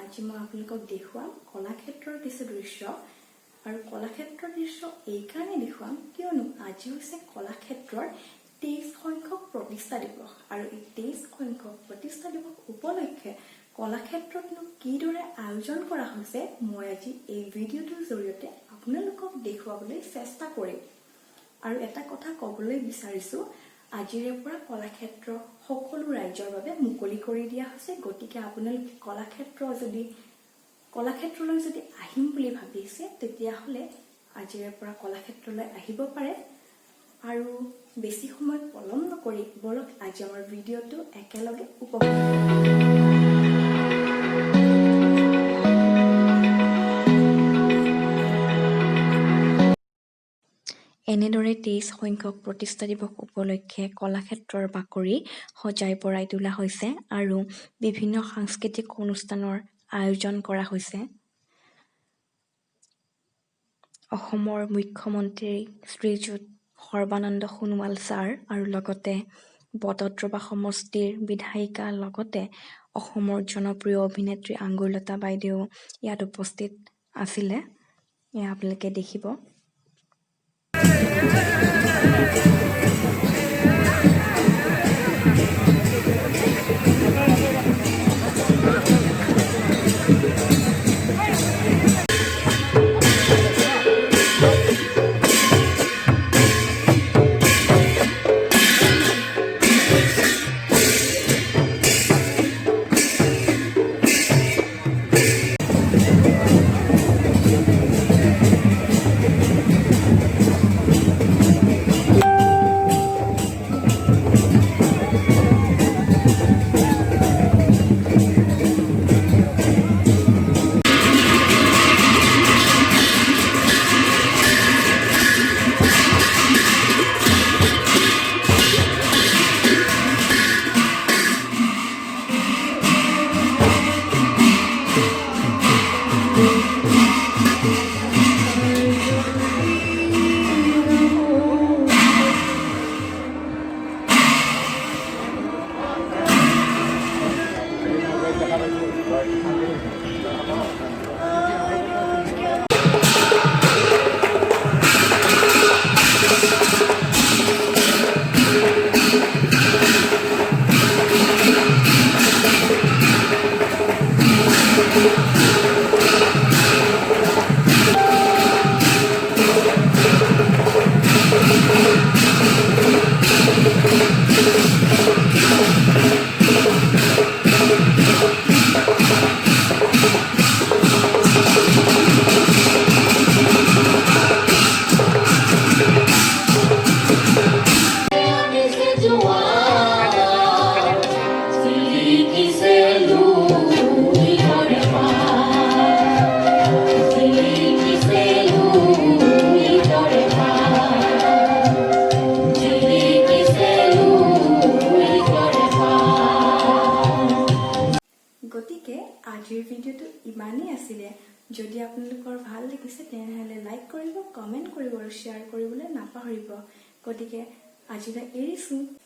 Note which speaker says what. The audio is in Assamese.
Speaker 1: আজি মই আপোনালোকক দেখুৱাম কলাক্ষেত্ৰৰ কিছু দৃশ্য আৰু কলাক্ষেত্ৰৰ দৃশ্য এই কাৰণে দেখুৱাম কিয়নো আজি হৈছে কলাক্ষেত্ৰৰ 23 সংখ্যক প্ৰতিষ্ঠা দিৱস আৰু এই 23 সংখ্যক প্ৰতিষ্ঠা দিৱস উপলক্ষে কলাক্ষেত্ৰতনো কিদৰে আয়োজন কৰা হৈছে মই আজি এই ভিডিঅ'টোৰ জৰিয়তে আপোনালোকক দেখুৱাবলৈ চেষ্টা কৰিম আৰু এটা কথা ক'বলৈ বিচাৰিছো আজিৰে পৰা কলাক্ষেত্ৰ সকলো ৰাজ্যৰ বাবে মুকলি কৰি দিয়া হৈছে গতিকে আপোনালোকে কলাক্ষেত্ৰলৈ যদি আহিম বুলি ভাবিছে তেতিয়া হলে আজিৰে পৰা কলাক্ষেত্ৰলৈ আহিব পাৰে আৰু বেছি সময় পলম নকৰি বলক আজি আমাৰ ভিডিঅ'টো একেলগে উপভোগ এনেদৰে 23 সংখ্যক প্ৰতিষ্ঠা দিৱস উপলক্ষে কলাক্ষেত্ৰৰ বাকৰি সজাই পৰাই তোলা হৈছে আৰু বিভিন্ন সাংস্কৃতিক অনুষ্ঠানৰ আয়োজন কৰা হৈছে অসমৰ মুখ্যমন্ত্ৰী শ্ৰীযুত সৰ্বানন্দ সোণোৱাল ছাৰ আৰু লগতে বটদ্ৰৱা সমষ্টিৰ বিধায়িকা লগতে অসমৰ জনপ্ৰিয় অভিনেত্ৰী আঙ্গুৰলতা বাইদেউ ইয়াত উপস্থিত আছিলে এয়া আপোনালোকে দেখিব গতিকে আজিৰ ভিডিঅ'টো ইমানেই আছিলে যদি আপোনালোকৰ ভাল লাগিছে তেনেহলে লাইক কৰিব কমেন্ট কৰিব আৰু শ্বেয়াৰ কৰিবলৈ নাপাহৰিব গতিকে আজিলৈ এৰিছো